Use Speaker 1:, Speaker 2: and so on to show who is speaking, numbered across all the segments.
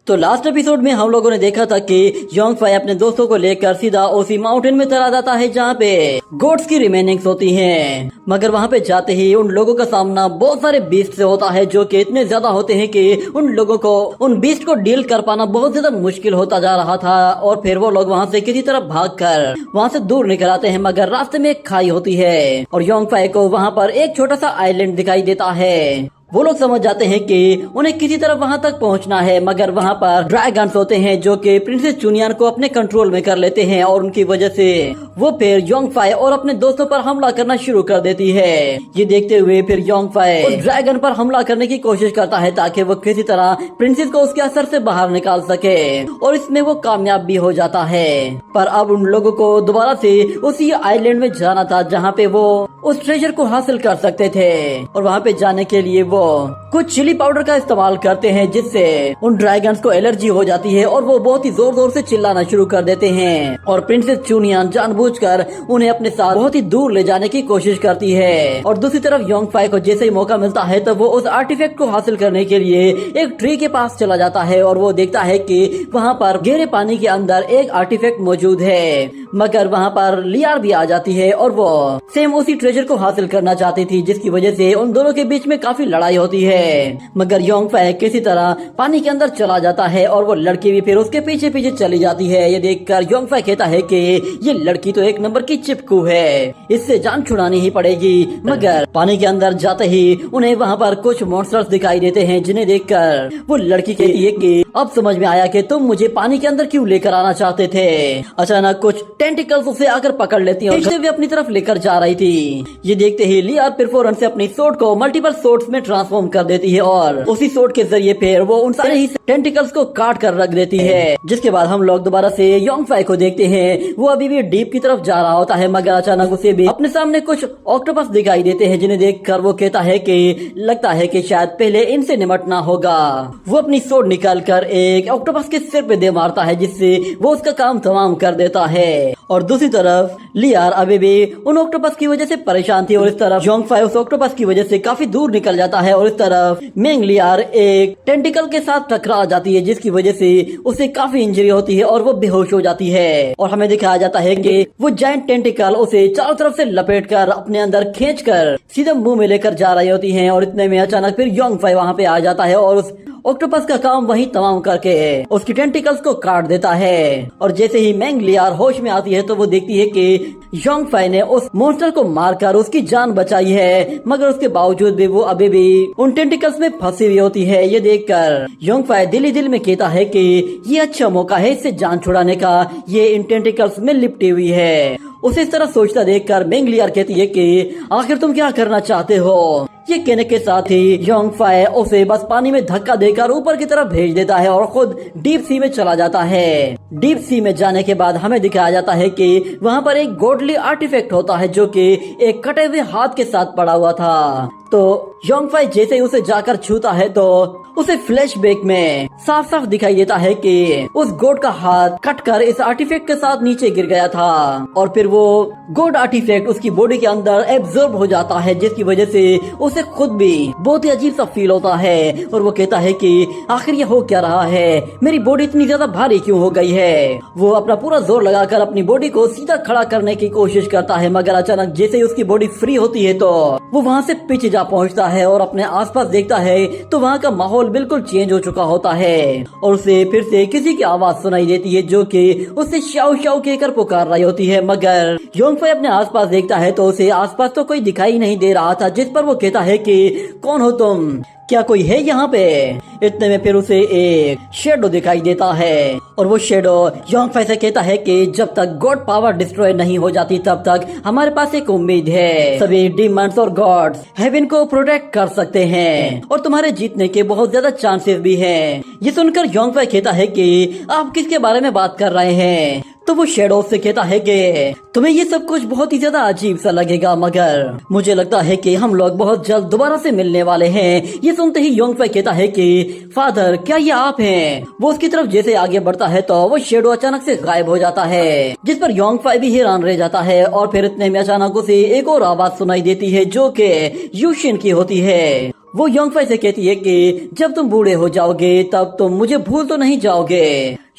Speaker 1: तो last episode में हम लोगों ने देखा था कि योंग फाई अपने दोस्तों को लेकर सीधा ओसी माउंटेन में चला जाता है जहाँ पे गोड्स की रिमेनिंग्स होती हैं। मगर वहाँ पे जाते ही उन लोगों का सामना बहुत सारे बीस्ट से होता है जो कि इतने ज्यादा होते हैं कि उन लोगों को उन बीस्ट को डील कर पाना बहुत ज्यादा मुश्किल होता जा रहा था। और फिर वो लोग वहाँ से किसी तरह भागकर वहाँ से दूर निकल आते हैं। मगर रास्ते में एक खाई होती है और योंग फाई को वहाँ पर एक छोटा सा आइलैंड दिखाई देता है। वो लोग समझ जाते हैं कि उन्हें किसी तरह वहां तक पहुंचना है। मगर वहां पर ड्रैगन्स होते हैं जो कि प्रिंसेस चुनियान को अपने कंट्रोल में कर लेते हैं और उनकी वजह से वो फिर योंग फाई और अपने दोस्तों पर हमला करना शुरू कर देती है। ये देखते हुए फिर योंग फाई उस ड्रैगन पर हमला करने की कोशिश करता है ताकि वो किसी तरह प्रिंसेस को उसके असर से बाहर निकाल सके और इसमें वो कामयाब भी हो जाता है। पर अब उन लोगों को दोबारा से उसी आइलैंड में जाना था जहाँ पे वो उस ट्रेजर को हासिल कर सकते थे। और वहाँ पे जाने के लिए वो कुछ चिली पाउडर का इस्तेमाल करते हैं जिससे उन ड्रैगन्स को एलर्जी हो जाती है और वो बहुत ही जोर जोर से चिल्लाना शुरू कर देते हैं। और प्रिंसेस चुनियान जानबूझकर उन्हें अपने साथ बहुत ही दूर ले जाने की कोशिश करती है। और दूसरी तरफ योंग फाई को जैसे ही मौका मिलता है तो वो उस आर्टिफैक्ट को हासिल करने के लिए एक ट्री के पास चला जाता है और वो देखता है कि वहाँ पर गहरे पानी के अंदर एक आर्टिफैक्ट मौजूद है। मगर वहाँ पर लियार भी आ जाती है और वो सेम उसी ट्रेजर को हासिल करना चाहती थी जिसकी वजह से उन दोनों के बीच में काफी लड़ाई होती है। मगर योंग फाई किसी तरह पानी के अंदर चला जाता है और वो लड़की भी फिर उसके पीछे पीछे चली जाती है। ये देखकर योंग फाई कहता है कि ये लड़की तो एक नंबर की चिपकू है, इससे जान छुड़ानी ही पड़ेगी। मगर पानी के अंदर जाते ही उन्हें वहाँ पर कुछ मॉन्स्टर्स दिखाई देते हैं जिन्हें देखकर वो लड़की कहती है कि अब समझ में आया कि तुम मुझे पानी के अंदर क्यों लेकर आना चाहते थे। अचानक कुछ टेंटिकल्स उसे आकर पकड़ लेती हैं और अपनी तरफ लेकर जा रही थी। ये देखते ही लियार परफॉर्मेंस से अपनी सोर्ड को मल्टीपल सोर्ड्स में ट्रांसफॉर्म कर देती है और उसी सोर्ड के जरिए फिर वो उन सारे ही टेंटिकल्स को काट कर रख देती है। जिसके बाद हम लोग दोबारा से योंग फाई को देखते हैं। वो अभी भी डीप की तरफ जा रहा होता है मगर अचानक उसे भी अपने सामने कुछ ऑक्टोपस दिखाई देते हैं जिन्हें देखकर वो कहता है कि लगता है कि शायद पहले इनसे निपटना होगा। वो अपनी सोर्ड निकाल कर एक ऑक्टोपस के सिर पे दे मारता है जिससे वो उसका काम तमाम कर देता है। और दूसरी तरफ लियार अभी भी उन ऑक्टोपस की वजह से परेशान थी और इस तरफ योंग फाई उस ऑक्टोपस की वजह से काफी दूर निकल जाता है। और इस तरफ मेंग लियार एक टेंटिकल के साथ टकरा जाती है जिसकी वजह से उसे काफी इंजरी होती है और वो बेहोश हो जाती है। और हमें दिखाया जाता है कि वो जायंट टेंटिकल उसे चारों तरफ से लपेटकर अपने अंदर खींचकर सीधे मुंह में लेकर जा रही होती हैं। और इतने में अचानक फिर योंग फाई वहाँ पे आ जाता है और उस ऑक्टोपस का काम वही तमाम करके उसकी टेंटिकल्स को काट देता है। और जैसे ही मेंग लियार होश में आती है तो वो देखती है कि योंग फाई ने उस मॉन्स्टर को मारकर उसकी जान बचाई है। मगर उसके बावजूद भी वो अभी भी उन टेंटिकल्स में फंसी हुई होती है। ये देखकर योंग फाई दिल ही दिल में कहता है कि ये अच्छा मौका है इससे जान छुड़ाने का, ये इन टेंटिकल्स में लिपटी हुई है। उसे इस तरह सोचता देखकर मेंग लियार कहती है कि आखिर तुम क्या करना चाहते हो। ये कहने के साथ ही योंग फाई उसे बस पानी में धक्का देकर ऊपर की तरफ भेज देता है और खुद डीप सी में चला जाता है। डीप सी में जाने के बाद हमें दिखाया जाता है कि वहाँ पर एक गॉडली आर्टिफैक्ट होता है जो कि एक कटे हुए हाथ के साथ पड़ा हुआ था। तो योंग फाई जैसे ही उसे जाकर छूता है तो उसे फ्लैशबैक में साफ साफ दिखाई देता है कि उस गोड का हाथ कटकर इस आर्टिफैक्ट के साथ नीचे गिर गया था। और फिर वो गोड आर्टिफैक्ट उसकी बॉडी के अंदर एब्जॉर्ब हो जाता है जिसकी वजह से उसे खुद भी बहुत ही अजीब सा फील होता है। और वो कहता है कि आखिर ये हो क्या रहा है, मेरी बॉडी इतनी ज्यादा भारी क्यों हो गई है। वो अपना पूरा जोर लगाकर अपनी बॉडी को सीधा खड़ा करने की कोशिश करता है मगर अचानक जैसे ही उसकी बॉडी फ्री होती है तो वो वहाँ से पीछे जा पहुँचता है और अपने आसपास देखता है तो वहाँ का माहौल बिल्कुल चेंज हो चुका होता है। और उसे फिर से किसी की आवाज सुनाई देती है जो कि उसे शाओ शाओ कहकर पुकार रही होती है। मगर योंग फाई अपने आसपास देखता है तो उसे आसपास तो कोई दिखाई नहीं दे रहा था। जिस पर वो कहता है कि कौन हो तुम, क्या कोई है यहाँ पे। इतने में फिर उसे एक शेडो दिखाई देता है और वो शेडो योंग फाई से कहता है कि जब तक गॉड पावर डिस्ट्रॉय नहीं हो जाती तब तक हमारे पास एक उम्मीद है। सभी डीमंस और गॉड्स हेवन को प्रोटेक्ट कर सकते हैं और तुम्हारे जीतने के बहुत ज्यादा चांसेस भी हैं। ये सुनकर योंग फाई कहता है कि आप किसके बारे में बात कर रहे हैं। तो वो शेडो से कहता है कि तुम्हें ये सब कुछ बहुत ही ज्यादा अजीब सा लगेगा मगर मुझे लगता है कि हम लोग बहुत जल्द दोबारा से मिलने वाले हैं। ये सुनते ही योंग फाई कहता है कि फादर क्या ये आप हैं। वो उसकी तरफ जैसे आगे बढ़ता है तो वो शेडो अचानक से गायब हो जाता है जिस पर योंग फाई भी हैरान रह जाता है। और फिर इतने में अचानक उसे एक और आवाज सुनाई देती है जो कि यूशिन की होती है वो योंगफाई से कहती है कि जब तुम बूढ़े हो जाओगे तब तुम मुझे भूल तो नहीं जाओगे।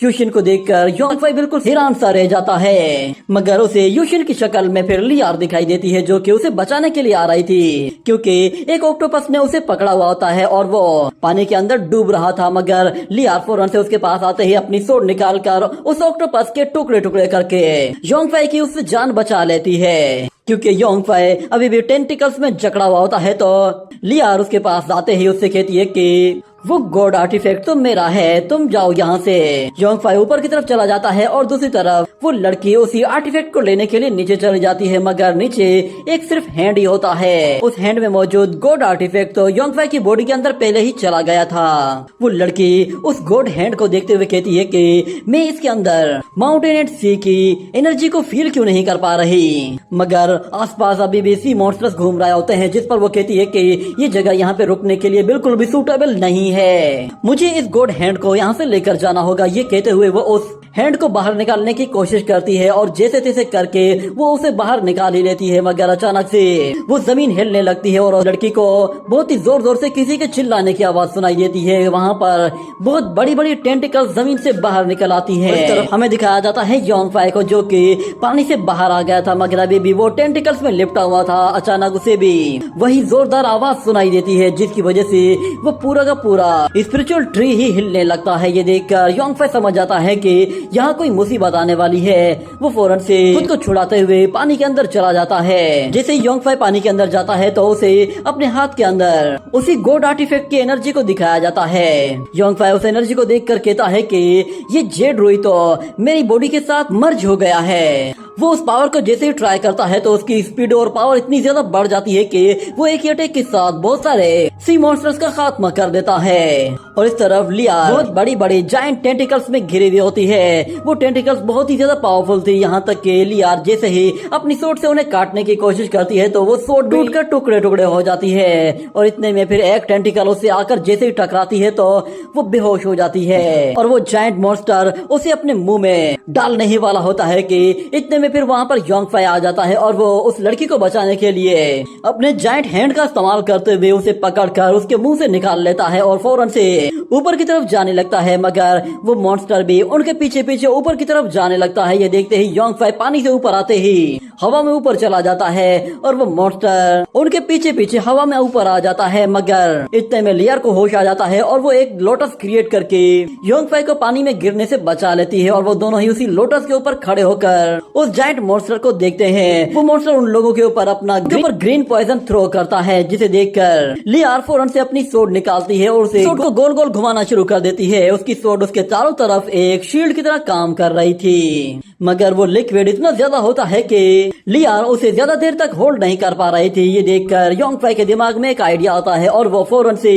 Speaker 1: यूशिन को देखकर योंगफाई बिल्कुल हैरान सा रह जाता है, मगर उसे यूशिन की शक्ल में फिर लियार दिखाई देती है जो कि उसे बचाने के लिए आ रही थी, क्योंकि एक ऑक्टोपस ने उसे पकड़ा हुआ होता है और वो पानी के अंदर डूब रहा था। मगर लियार फौरन से उसके पास आते ही अपनी सोड निकाल कर उस ऑक्टोपस के टुकड़े टुकड़े करके योंगफाई की उससे जान बचा लेती है, क्योंकि योंगफाई अभी भी टेंटिकल्स में जकड़ा हुआ होता है। तो लियार उसके पास आते ही उससे कहती है कि वो गॉड आर्टिफैक्ट तो मेरा है, तुम जाओ यहाँ से। योंगफाई ऊपर की तरफ चला जाता है और दूसरी तरफ वो लड़की उसी आर्टिफैक्ट को लेने के लिए नीचे चली जाती है, मगर नीचे एक सिर्फ हैंड ही होता है। उस हैंड में मौजूद गॉड आर्टिफैक्ट तो योंगफाई की बॉडी के अंदर पहले ही चला गया था। वो लड़की उस गॉड हैंड को देखते हुए कहती है कि मैं इसके अंदर माउंटेन एंड सी की एनर्जी को फील क्यों नहीं कर पा रही, मगर आसपास अभी भी सी मॉन्स्टर्स घूम रहे होते हैं, जिस पर वो कहती है कि ये जगह यहाँ पे रुकने के लिए बिल्कुल भी सूटेबल नहीं है, मुझे इस गॉड हैंड को यहाँ से लेकर जाना होगा। ये कहते हुए वो उस हैंड को बाहर निकालने की कोशिश करती है और जैसे तैसे करके वो उसे बाहर निकाल ही लेती है, मगर अचानक से वो जमीन हिलने लगती है और लड़की को बहुत ही जोर जोर से किसी के चिल्लाने की आवाज सुनाई देती है। वहाँ पर बहुत बड़ी बड़ी टेंटिकल जमीन से बाहर निकल आती है। इस तरफ हमें दिखाया जाता है योंगफाई को जो कि पानी से बाहर आ गया था, मगर अभी भी वो टेंटिकल्स में लिपटा हुआ था। अचानक उसे भी वही जोरदार आवाज सुनाई देती है, जिसकी वजह से वो पूरा का पूरा स्पिरिचुअल ट्री ही हिलने लगता है। ये देखकर योंगफाई समझ जाता है कि यहाँ कोई मुसीबत आने वाली है। वो फौरन से खुद को छुड़ाते हुए पानी के अंदर चला जाता है। जैसे योंगफाई पानी के अंदर जाता है तो उसे अपने हाथ के अंदर उसी गॉड आर्टिफैक्ट की एनर्जी को दिखाया जाता है। योंगफाई उस एनर्जी को देखकर कहता है कि ये जेड रुई तो मेरी बॉडी के साथ मर्ज हो गया है। वो उस पावर को जैसे ही ट्राई करता है तो उसकी स्पीड और पावर इतनी ज्यादा बढ़ जाती है कि वो एक ही अटैक के साथ बहुत सारे सी मॉन्स्टर्स का खात्मा कर देता है। और इस तरफ लियार बहुत बड़ी बड़ी जायंट टेंटिकल्स में घिरी हुई होती है। वो टेंटिकल्स बहुत ही ज्यादा पावरफुल थी, यहाँ तक कि लियार जैसे ही अपनी सोड से उन्हें काटने की कोशिश करती है तो वो सोड टूटकर टुकड़े टुकड़े हो जाती है। और इतने में फिर एक टेंटिकल उससे आकर जैसे ही टकराती है तो वो बेहोश हो जाती है और वो जायंट मॉन्स्टर उसे अपने मुंह में डालने ही वाला होता है कि इतने फिर वहाँ पर योंगफाई आ जाता है और वो उस लड़की को बचाने के लिए अपने जायंट हैंड का इस्तेमाल करते हुए उसे पकड़कर उसके मुंह से निकाल लेता है और फौरन से ऊपर की तरफ जाने लगता है, मगर वो मॉन्स्टर भी उनके पीछे पीछे ऊपर की तरफ जाने लगता है। ये देखते ही योंगफाई पानी से ऊपर आते ही हवा में ऊपर चला जाता है और वो मॉन्स्टर उनके पीछे पीछे हवा में ऊपर आ जाता है। मगर इतने में लियार को होश आ जाता है और वो एक लोटस क्रिएट करके योंगफाई को पानी में गिरने से बचा लेती है और वो दोनों ही उसी लोटस के ऊपर खड़े होकर उस जायंट मॉन्स्टर को देखते हैं। वो मॉन्स्टर उन लोगों के ऊपर अपना ग्रीन पॉइजन थ्रो करता है, जिसे देखकर लियार फौरन से अपनी सोड निकालती है और उसे सोड को गोल गोल घुमाना शुरू कर देती है। उसकी सोड उसके चारों तरफ एक शील्ड की तरह काम कर रही थी, मगर वो लिक्विड इतना ज्यादा होता है कि लियार उसे ज्यादा देर तक होल्ड नहीं कर पा रही थी। ये देखकर योंगफाई के दिमाग में एक आइडिया आता है और वो फौरन से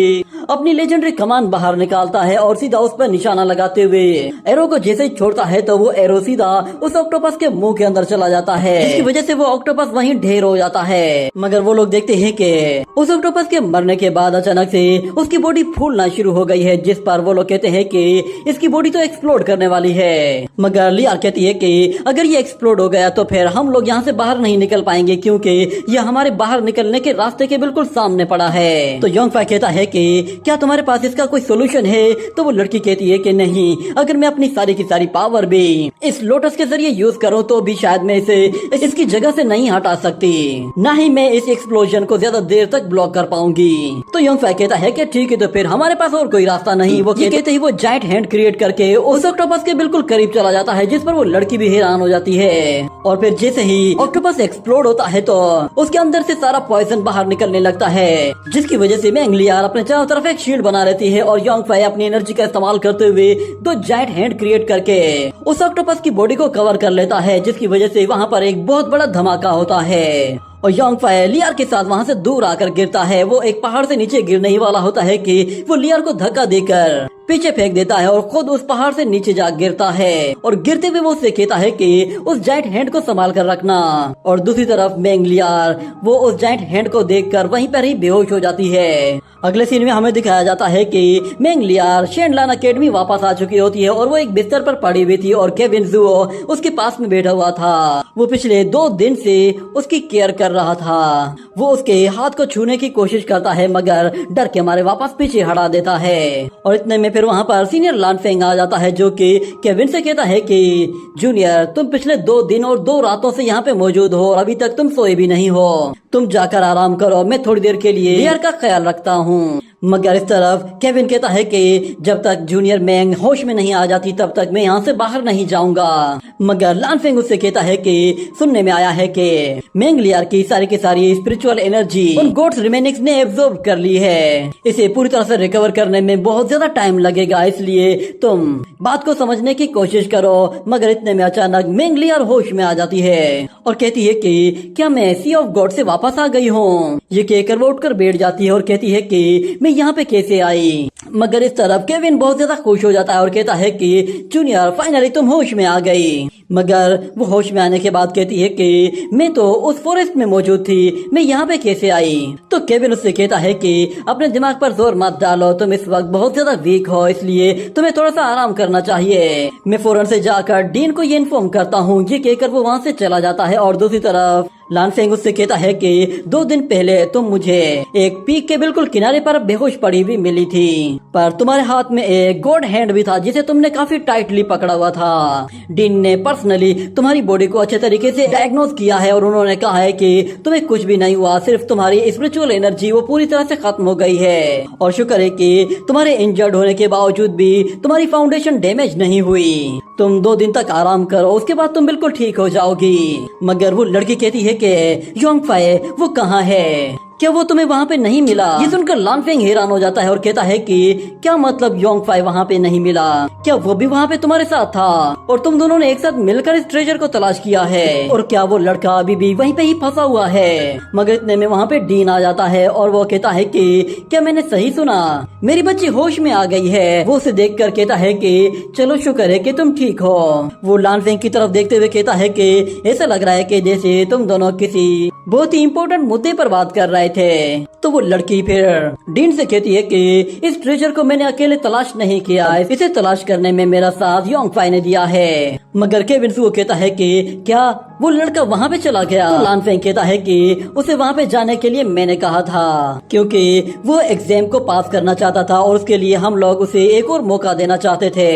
Speaker 1: अपनी लेजेंडरी कमान बाहर निकालता है और सीधा उस पर निशाना लगाते हुए एरो को जैसे ही छोड़ता है तो वो एरो सीधा उस ऑक्टोपस के मुंह के अंदर चला जाता है, जिसकी वजह से वो ऑक्टोपस वहीं ढेर हो जाता है। मगर वो लोग देखते हैं कि उस ऑक्टोपस के मरने के बाद अचानक से उसकी बॉडी फूलना शुरू हो गई है, जिस पर वो लोग कहते हैं कि इसकी बॉडी तो एक्सप्लोड करने वाली है। मगर लियार कहती है कि अगर ये एक्सप्लोड हो गया तो फिर हम लोग यहाँ से बाहर नहीं निकल पाएंगे, क्योंकि ये हमारे बाहर निकलने के रास्ते के बिल्कुल सामने पड़ा है। तो योंगफाई कहता है कि क्या तुम्हारे पास इसका कोई सोल्यूशन है? तो वो लड़की कहती है कि नहीं, अगर मैं अपनी सारी की सारी पावर भी इस लोटस के जरिए यूज करूँ तो भी शायद मैं इसे इसकी जगह से नहीं हटा सकती, ना ही मैं इस एक्सप्लोजन को ज्यादा देर तक ब्लॉक कर पाऊंगी। तो योंगफाई कहता है कि ठीक है, तो फिर हमारे पास और कोई रास्ता नहीं। वो कहते ही वो जायंट हैंड क्रिएट करके उस ऑक्टोपस के बिल्कुल करीब चला जाता है, जिस पर वो लड़की भी हैरान हो जाती है। और फिर जैसे ही ऑक्टोपस एक्सप्लोड होता है तो उसके अंदर से सारा पॉइजन बाहर निकलने लगता है, जिसकी वजह से मैंग लियार अपने चारों तरफ एक शील्ड बना लेती है और योंगफाई अपनी एनर्जी का इस्तेमाल करते हुए दो जायंट हैंड क्रिएट करके उस ऑक्टोपस की बॉडी को कवर कर लेता है, जिसकी वजह से वहाँ पर एक बहुत बड़ा धमाका होता है और योंगफाई लियार के साथ वहाँ से दूर आकर गिरता है। वो एक पहाड़ से नीचे गिरने ही वाला होता है कि वो लियार को धक्का देकर पीछे फेंक देता है और खुद उस पहाड़ से नीचे जा गिरता है और गिरते हुए वो उससे कहता है कि उस जायंट हैंड को संभाल कर रखना। और दूसरी तरफ मैंग लियार वो उस जायंट हैंड को देखकर वहीं पर ही बेहोश हो जाती है। अगले सीन में हमें दिखाया जाता है कि मेंग लियार शेनलान अकेडमी वापस आ चुकी होती है और वो एक बिस्तर पर पड़ी हुई थी और केविन जुओ उसके पास में बैठा हुआ था। वो पिछले 2 दिन से उसकी केयर कर रहा था। वो उसके हाथ को छूने की कोशिश करता है मगर डर के मारे वापस पीछे हटा देता है। और इतने में फिर वहाँ पर सीनियर लानफेंग आ जाता है जो कि केविन से कहता है कि जूनियर, तुम पिछले 2 दिन और 2 रातों से यहाँ पे मौजूद हो और अभी तक तुम सोए भी नहीं हो। तुम जाकर आराम करो, मैं थोड़ी देर के लिए लियार का ख्याल रखता हूँ। मगर इस तरफ केविन कहता है कि जब तक जूनियर मेंग होश में नहीं आ जाती तब तक मैं यहाँ से बाहर नहीं जाऊंगा। मगर लानफेंग उससे कहता है कि सुनने में आया है कि मेंग लियार की सारी स्पिरिचुअल एनर्जी उन गोड्स रिमेनिंग्स ने एब्जॉर्ब कर ली है। इसे पूरी तरह से रिकवर करने में बहुत ज्यादा टाइम लगेगा, इसलिए तुम बात को समझने की कोशिश करो। मगर इतने में अचानक मेंग लियार होश में आ जाती है और कहती है कि क्या मैं सी ऑफ गॉड से वापस आ गई हूँ। ये कहकर वो उठकर बैठ जाती है और कहती है कि मैं यहाँ पे कैसे आई। मगर इस तरफ केविन बहुत ज्यादा खुश हो जाता है और कहता है कि जूनियर, फाइनली तुम होश में आ गई। मगर वो होश में आने के बाद कहती है कि मैं तो उस फॉरेस्ट में मौजूद थी, मैं यहाँ पे कैसे आई। तो केविन उससे कहता है कि अपने दिमाग पर जोर मत डालो, तुम इस वक्त बहुत ज्यादा वीक हो, इसलिए तुम्हें थोड़ा सा आराम करना चाहिए। मैं फौरन से जाकर डीन को ये इन्फॉर्म करता हूँ। ये कहकर वो वहाँ से चला जाता है। और दूसरी तरफ लानफेंग उससे कहता है कि 2 दिन पहले तुम मुझे एक पीक के बिल्कुल किनारे पर बेहोश पड़ी हुई मिली थी, पर तुम्हारे हाथ में एक गोड हैंड भी था जिसे तुमने काफी टाइटली पकड़ा हुआ था। डीन ने पर्सनली तुम्हारी बॉडी को अच्छे तरीके से डायग्नोज किया है और उन्होंने कहा है कि तुम्हें कुछ भी नहीं हुआ, सिर्फ तुम्हारी स्पिरिचुअल एनर्जी वो पूरी तरह से खत्म हो गई है। और शुक्र है कि तुम्हारे इंजर्ड होने के बावजूद भी तुम्हारी फाउंडेशन डैमेज नहीं हुई। तुम 2 दिन तक आराम करो, उसके बाद तुम बिल्कुल ठीक हो जाओगी। मगर वो लड़की कहती है कि योंगफाई वो कहाँ है, क्या वो तुम्हें वहाँ पे नहीं मिला। ये सुनकर लानफेंग हैरान हो जाता है और कहता है कि क्या मतलब योंगफाई वहाँ पे नहीं मिला, क्या वो भी वहाँ पे तुम्हारे साथ था और तुम दोनों ने एक साथ मिलकर इस ट्रेजर को तलाश किया है, और क्या वो लड़का अभी भी वहीं पे ही फंसा हुआ है। मगर इतने में वहाँ पे डीन आ जाता है और वो कहता है कि क्या मैंने सही सुना, मेरी बच्ची होश में आ गई है। वो उसे देख कर कहता है कि चलो शुक्र है कि तुम ठीक हो। वो लानफेंग की तरफ देखते हुए कहता है कि ऐसा लग रहा है कि जैसे तुम दोनों किसी बहुत ही इम्पोर्टेंट मुद्दे पर बात कर रहे थे। तो वो लड़की फिर डीन से कहती है कि इस ट्रेजर को मैंने अकेले तलाश नहीं किया, इसे तलाश करने में मेरा साथ योंगफाई ने दिया है। मगर केविन को कहता है कि क्या वो लड़का वहाँ पे चला गया। तो लानफेंग कहता है कि उसे वहाँ पे जाने के लिए मैंने कहा था, क्योंकि वो एग्जाम को पास करना चाहता था और उसके लिए हम लोग उसे एक और मौका देना चाहते थे।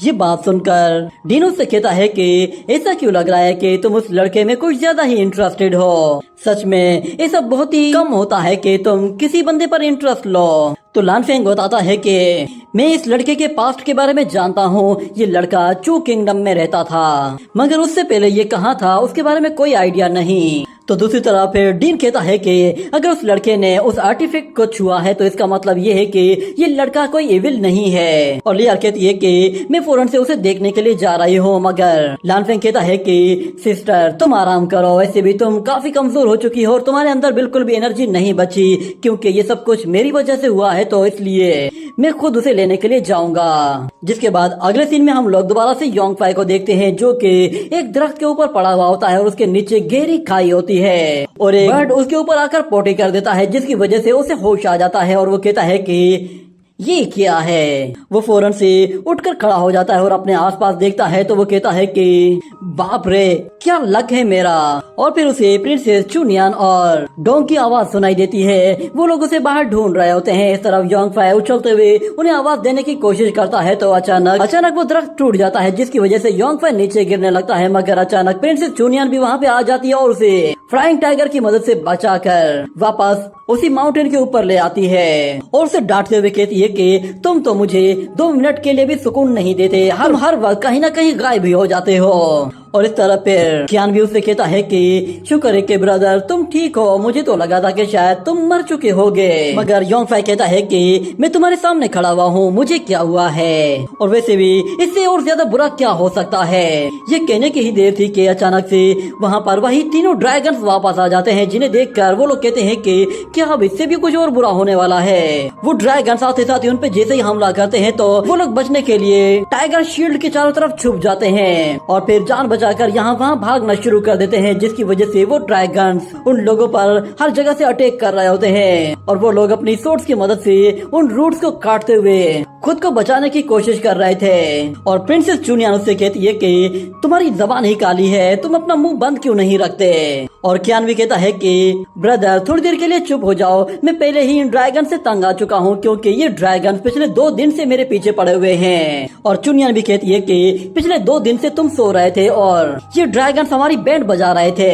Speaker 1: ये बात सुनकर डीन उससे कहता है कि ऐसा क्यों लग रहा है कि तुम उस लड़के में कुछ ज्यादा ही इंटरेस्टेड हो। सच में ऐसा बहुत ही कम होता है कि तुम किसी बंदे पर इंटरेस्ट लो। तो लानफेंग बताता है कि मैं इस लड़के के पास्ट के बारे में जानता हूँ। ये लड़का चू किंगडम में रहता था, मगर उससे पहले ये कहाँ था उसके बारे में कोई आइडिया नहीं। तो दूसरी तरफ फिर डीन कहता है कि अगर उस लड़के ने उस आर्टिफैक्ट को छुआ है तो इसका मतलब ये है कि ये लड़का कोई इविल नहीं है। और लियार कहती है कि मैं फौरन से उसे देखने के लिए जा रही हूँ। मगर लानफेंग कहता है कि सिस्टर तुम आराम करो, वैसे भी तुम काफी कमजोर हो चुकी हो और तुम्हारे अंदर बिल्कुल भी एनर्जी नहीं बची, क्योंकि ये सब कुछ मेरी वजह से हुआ है, तो इसलिए मैं खुद उसे लेने के लिए जाऊंगा। जिसके बाद अगले सीन में हम लोग दोबारा से योंगफाई को देखते हैं जो कि एक दरख्त के ऊपर पड़ा हुआ होता है और उसके नीचे गहरी खाई होती है और एक बर्ड उसके ऊपर आकर पोटी कर देता है, जिसकी वजह से उसे होश आ जाता है और वो कहता है कि ये क्या है। वो फौरन से उठकर खड़ा हो जाता है और अपने आसपास देखता है तो वो कहता है कि बाप रे क्या लक है मेरा। और फिर उसे प्रिंसेस चुनियान और डोंग की आवाज सुनाई देती है। वो लोग उसे बाहर ढूंढ रहे होते हैं। इस तरफ योंगफाई उछलते हुए उन्हें आवाज देने की कोशिश करता है तो अचानक वो दरख्त टूट जाता है, जिसकी वजह से योंगफाई नीचे गिरने लगता है। मगर अचानक प्रिंसेस चुनियान भी वहाँ पे आ जाती है और उसे फ्लाइंग टाइगर की मदद से बचाकर वापस उसी माउंटेन के ऊपर ले आती है और उसे डांटते हुए कहती है कि तुम तो मुझे 2 मिनट के लिए भी सुकून नहीं देते, हर वक्त कहीं ना कहीं गायब भी हो जाते हो। और इस तरह फिर कियान भी उससे कहता है कि शुक्र है कि ब्रदर तुम ठीक हो, मुझे तो लगा था कि शायद तुम मर चुके होगे। मगर योंगफाई कहता है कि मैं तुम्हारे सामने खड़ा हुआ हूँ, मुझे क्या हुआ है, और वैसे भी इससे और ज्यादा बुरा क्या हो सकता है। ये कहने की ही देर थी कि अचानक से वहाँ पर वही तीनों ड्रैगन्स वापस आ जाते हैं, जिन्हें देखकर वो लोग कहते हैं कि क्या अब इससे भी कुछ और बुरा होने वाला है। वो ड्रैगन साथ ही साथ ही उन पे जैसे ही हमला करते हैं तो वो लोग बचने के लिए टाइगर शील्ड के चारों तरफ छुप जाते हैं और फिर जान बचाकर यहाँ वहाँ भागना शुरू कर देते हैं, जिसकी वजह से वो ड्रैगन्स उन लोगों पर हर जगह से अटैक कर रहे होते हैं और वो लोग अपनी सोर्ड्स की मदद से उन रूट्स को काटते हुए खुद को बचाने की कोशिश कर रहे थे। और प्रिंसेस चुनियान उससे कहती है कि तुम्हारी जबान ही काली है, तुम अपना मुंह बंद क्यों नहीं रखते। और कियान भी कहता है कि ब्रदर थोड़ी देर के लिए चुप हो जाओ, मैं पहले ही इन ड्रैगन से तंग आ चुका हूँ, क्योंकि ये ड्रैगन पिछले 2 दिन से मेरे पीछे पड़े हुए हैं। और चुनियान भी कहती है कि पिछले 2 दिन से तुम सो रहे थे और ये ड्रैगन हमारी बैंड बजा रहे थे।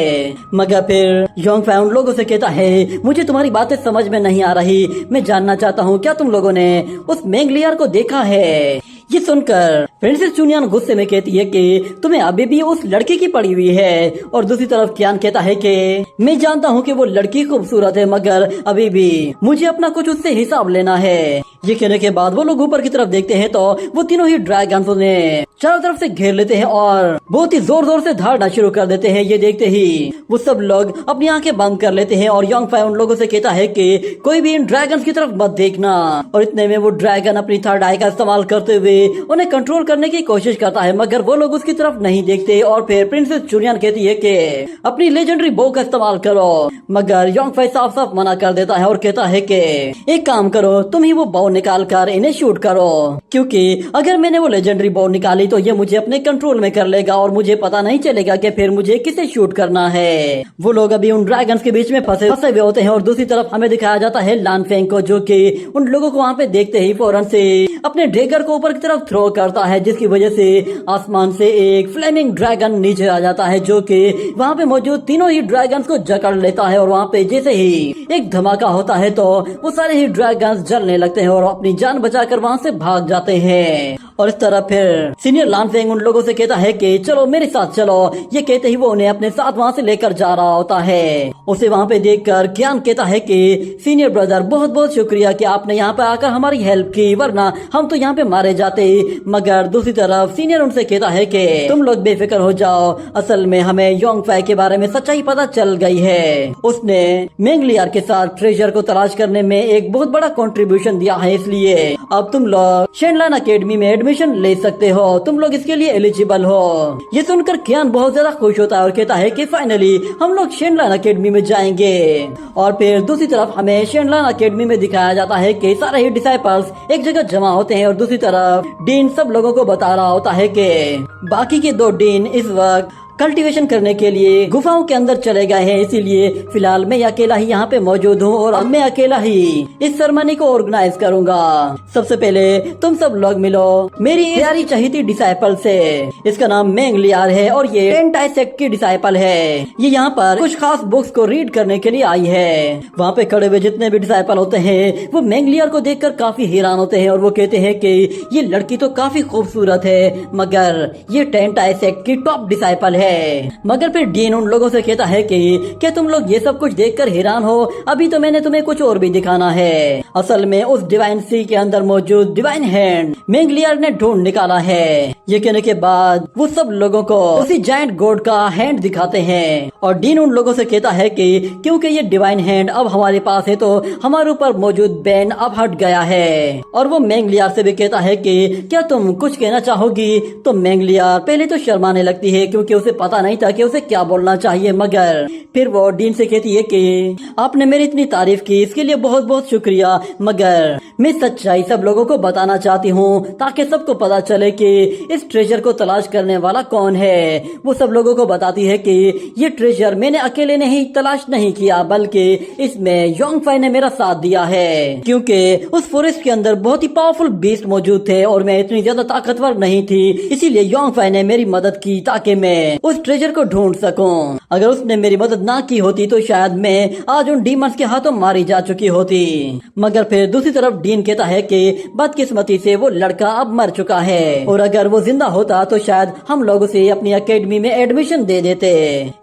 Speaker 1: मगर फिर योंगफाई उन लोगों से कहता है, मुझे तुम्हारी बातें समझ में नहीं आ रही, मैं जानना चाहता हूँ क्या तुम लोगों ने उस मेंगलियर को देखा है। ये सुनकर प्रिंसेस चुनियान गुस्से में कहती है कि तुम्हें अभी भी उस लड़की की पड़ी हुई है। और दूसरी तरफ कियान कहता है कि मैं जानता हूँ कि वो लड़की खूबसूरत है, मगर अभी भी मुझे अपना कुछ उससे हिसाब लेना है। ये कहने के बाद वो लोग ऊपर की तरफ देखते हैं तो वो तीनों ही ड्रैगन्स उन्हें चारों तरफ से घेर लेते हैं और बहुत ही जोर जोर से धाड़ना शुरू कर देते हैं। ये देखते ही वो सब लोग अपनी आंखें बंद कर लेते हैं और योंगफाई उन लोगों से कहता है कि कोई भी इन ड्रैगन्स की तरफ मत देखना। और इतने में वो ड्रैगन अपनी थर्ड आई का इस्तेमाल करते हुए उन्हें कंट्रोल करने की कोशिश करता है, मगर वो लोग उसकी तरफ नहीं देखते। और फिर प्रिंसेस चुनियान कहती है कि अपनी लेजेंडरी बो का इस्तेमाल करो, मगर योंगफाई साफ साफ मना कर देता है और कहता है कि एक काम करो, तुम ही वो बो निकाल कर इन्हें शूट करो, क्योंकि अगर मैंने वो लेजेंडरी बो निकाली तो ये मुझे अपने कंट्रोल में कर लेगा और मुझे पता नहीं चलेगा कि फिर मुझे किसे शूट करना है। वो लोग अभी उन ड्रैगन्स के बीच में फंसे हुए होते हैं और दूसरी तरफ हमें दिखाया जाता है लानफेंग को, जो कि उन लोगों को वहाँ पे देखते ही फौरन से अपने डेगर को ऊपर की तरफ थ्रो करता है, जिसकी वजह से आसमान से एक फ्लेमिंग ड्रैगन नीचे आ जाता है, जो कि वहाँ पे मौजूद तीनों ही ड्रैगन्स को जकड़ लेता है। और वहाँ पे जैसे ही एक धमाका होता है तो वो सारे ही ड्रैगन्स जलने लगते हैं और अपनी जान बचाकर वहाँ से भाग जाते हैं। और इस तरह फिर सीनियर लानफेंग उन लोगों से कहता है कि चलो मेरे साथ चलो। ये कहते ही वो उन्हें अपने साथ वहाँ से लेकर जा रहा होता है। उसे वहाँ पे देखकर कियान कहता है कि सीनियर ब्रदर बहुत बहुत शुक्रिया कि आपने यहाँ पे आकर हमारी हेल्प की, वरना हम तो यहाँ पे मारे जाते। मगर दूसरी तरफ सीनियर उनसे कहता है कि तुम लोग बेफिक्र हो जाओ, असल में हमें योंगफाई के बारे में सच्चाई पता चल गई है। उसने मेंगलियर के साथ ट्रेजर को तलाश करने में एक बहुत बड़ा कंट्रीब्यूशन दिया है, इसलिए अब तुम लोग शेनलान एकेडमी में एडमिशन ले सकते हो, तुम लोग इसके लिए एलिजिबल हो। ये सुनकर कियान बहुत ज्यादा खुश होता है और कहता है कि फाइनली हम लोग शेनलान एकेडमी में जाएंगे। और फिर दूसरी तरफ हमें शेनलान एकेडमी में दिखाया जाता है कि सारे ही डिसाइपल्स एक जगह जमा होते हैं और दूसरी तरफ डीन सब लोगों को बता रहा होता है कि बाकी के 2 डीन इस वक्त कल्टीवेशन करने के लिए गुफाओं के अंदर चले गए हैं, इसीलिए फिलहाल मैं अकेला ही यहाँ पे मौजूद हूँ और अब मैं अकेला ही इस सेरेमनी को ऑर्गेनाइज करूँगा। सबसे पहले तुम सब लोग मिलो मेरी प्यारी चहेती डिसाइपल से। इसका नाम मेंगलियर है और ये टेंटाई सेक्ट की डिसाइपल है। ये यहाँ पर कुछ खास बुक्स को रीड करने के लिए आई है। वहाँ पे खड़े हुए जितने भी डिसाइपल होते हैं वो मेंगलियर को देखकर काफी हैरान होते हैं और वो कहते हैं कि ये लड़की तो काफी खूबसूरत है, मगर ये टेंटाई सेक्ट की टॉप डिसाइपल है। मगर फिर डीन उन लोगों से कहता है कि क्या तुम लोग ये सब कुछ देखकर हैरान हो, अभी तो मैंने तुम्हें कुछ और भी दिखाना है। असल में उस डिवाइन सी के अंदर मौजूद डिवाइन हैंड मेंगलियर ने ढूंढ निकाला है। ये कहने के बाद वो सब लोगों को उसी जायंट गॉड का हैंड दिखाते हैं और डीन उन लोगों से कहता है कि क्योंकि ये डिवाइन हैंड अब हमारे पास है तो हमारे ऊपर मौजूद बैन अब हट गया है। और वो मेंगलियर से भी कहता है कि क्या तुम कुछ कहना चाहोगी। तो मेंगलियर पहले तो शर्माने लगती है क्योंकि उसे पता नहीं था कि उसे क्या बोलना चाहिए, मगर फिर वो डीन से कहती है कि आपने मेरी इतनी तारीफ की, इसके लिए बहुत बहुत शुक्रिया, मगर मैं सच्चाई सब लोगों को बताना चाहती हूँ ताकि सबको पता चले कि इस ट्रेजर को तलाश करने वाला कौन है। वो सब लोगों को बताती है कि ये ट्रेजर मैंने अकेले नहीं तलाश नहीं किया, बल्कि इसमें योंगफाई ने मेरा साथ दिया है, क्योंकि उस फॉरेस्ट के अंदर बहुत ही पावरफुल बीस्ट मौजूद थे और मैं इतनी ज्यादा ताकतवर नहीं थी, इसीलिए योंगफाई ने मेरी मदद की ताकि मैं उस ट्रेजर को ढूंढ सकूं। अगर उसने मेरी मदद ना की होती तो शायद मैं आज उन डीमंस के हाथों मारी जा चुकी होती। मगर फिर दूसरी तरफ डीन कहता है कि बदकिस्मती से वो लड़का अब मर चुका है और अगर वो जिंदा होता तो शायद हम लोग उसे अपनी एकेडमी में एडमिशन दे देते।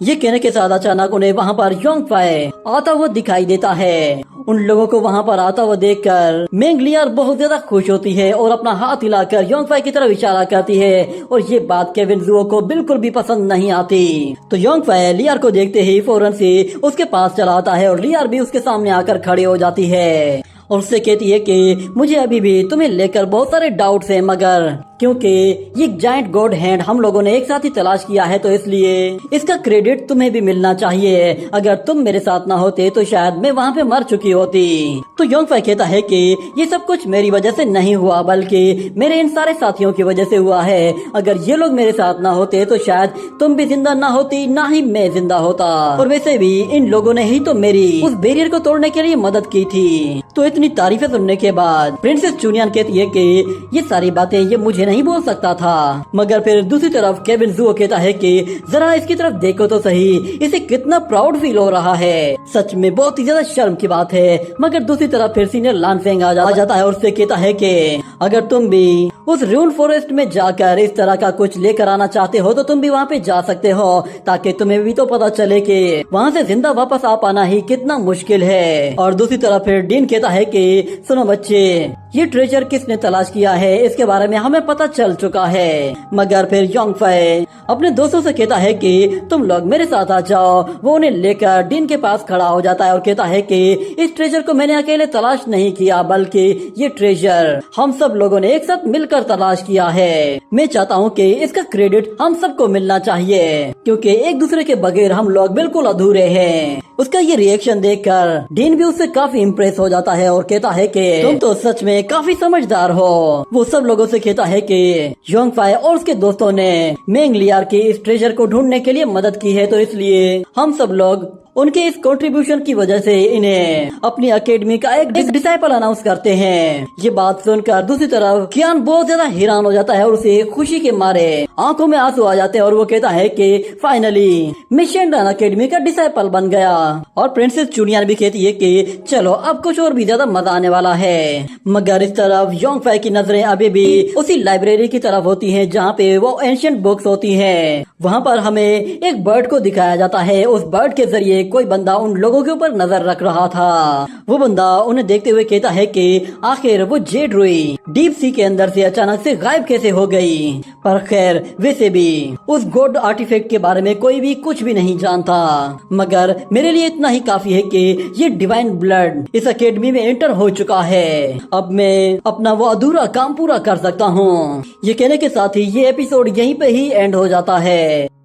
Speaker 1: ये कहने के साथ अचानक उन्हें वहाँ पर योंगफाई आता हुआ दिखाई देता है। उन लोगों को वहाँ पर आता हुआ देखकर मेंगलियर बहुत ज्यादा खुश होती है और अपना हाथ हिलाकर योंगफाई की तरफ इशारा करती है और ये बात केविन जुओ को बिल्कुल भी पसंद नहीं आती। तो योंगफाई लियर को देखते ही फौरन से उसके पास चला आता है और लियर भी उसके सामने आकर खड़ी हो जाती है और उससे कहती है कि मुझे अभी भी तुम्हें लेकर बहुत सारे डाउट्स हैं, मगर क्योंकि ये जायंट गॉड हैंड हम लोगों ने एक साथ ही तलाश किया है तो इसलिए इसका क्रेडिट तुम्हें भी मिलना चाहिए। अगर तुम मेरे साथ ना होते तो शायद मैं वहाँ पे मर चुकी होती। तो योंगफाई कहता है कि ये सब कुछ मेरी वजह से नहीं हुआ, बल्कि मेरे इन सारे साथियों की वजह से हुआ है। अगर ये लोग मेरे साथ ना होते तो शायद तुम भी जिंदा ना होती, ना ही मैं जिंदा होता। और वैसे भी इन लोगों ने ही तो मेरी उस बैरियर को तोड़ने के लिए मदद की थी। तो इतनी तारीफें सुनने के बाद प्रिंसेस चुनियान कहती है कि ये सारी बातें ये मुझे नहीं बोल सकता था। मगर फिर दूसरी तरफ केविन जुओ कहता है कि जरा इसकी तरफ देखो तो सही, इसे कितना प्राउड फील हो रहा है। सच में बहुत ही ज्यादा शर्म की बात है। मगर दूसरी तरफ फिर सीनियर लानफेंग आ जाता है और उससे कहता है कि अगर तुम भी उस रून फॉरेस्ट में जाकर इस तरह का कुछ लेकर आना चाहते हो तो तुम भी वहाँ पे जा सकते हो, ताकि तुम्हें भी तो पता चले कि वहाँ से जिंदा वापस आ पाना ही कितना मुश्किल है। और दूसरी तरफ फिर डीन कहता है कि सुनो बच्चे, ये ट्रेजर किसने तलाश किया है इसके बारे में हमें पता चल चुका है। मगर फिर योंगफाई अपने दोस्तों से कहता है कि तुम लोग मेरे साथ आ जाओ। वो उन्हें लेकर डीन के पास खड़ा हो जाता है और कहता है कि इस ट्रेजर को मैंने अकेले तलाश नहीं किया, बल्कि ये ट्रेजर हम सब लोगों ने एक साथ मिलकर तलाश किया है। मैं चाहता हूँ कि इसका क्रेडिट हम सबको मिलना चाहिए, क्योंकि एक दूसरे के बगैर हम लोग बिल्कुल अधूरे हैं। उसका ये रिएक्शन देखकर डीन भी उससे काफी इम्प्रेस हो जाता है और कहता है कि तुम तो सच में काफी समझदार हो। वो सब लोगों से कहता है कि योंगफाई और उसके दोस्तों ने मेंग लियार की इस ट्रेजर को ढूंढने के लिए मदद की है, तो इसलिए हम सब लोग उनके इस कंट्रीब्यूशन की वजह से इन्हें अपनी अकेडमी का एक डिसाइपल अनाउंस करते हैं। ये बात सुनकर दूसरी तरफ कियान बहुत ज्यादा हैरान हो जाता है और उसे खुशी के मारे आंखों में आंसू आ जाते हैं और वो कहता है कि फाइनली मैं शेंडन अकेडमी का डिसाइपल बन गया। और प्रिंसेस चुनियान भी कहती है कि चलो अब कुछ और भी ज्यादा मजा आने वाला है। मगर इस तरफ योंगफाई की नजरें अभी भी उसी लाइब्रेरी की तरफ होती हैं जहाँ पे वो एंशिएंट बुक्स होती हैं। वहाँ पर हमें एक बर्ड को दिखाया जाता है। उस बर्ड के जरिए कोई बंदा उन लोगों के ऊपर नजर रख रहा था। वो बंदा उन्हें देखते हुए कहता है कि आखिर वो जेड रुई डीप सी के अंदर से अचानक से गायब कैसे हो गई। पर खैर वैसे भी उस गॉड आर्टिफैक्ट के बारे में कोई भी कुछ भी नहीं जानता। मगर मेरे लिए इतना ही काफी है कि ये डिवाइन ब्लड इस अकेडमी में एंटर हो चुका है। अब मैं अपना वो अधूरा काम पूरा कर सकता हूँ। ये कहने के साथ ही ये एपिसोड यहीं पे ही एंड हो जाता है।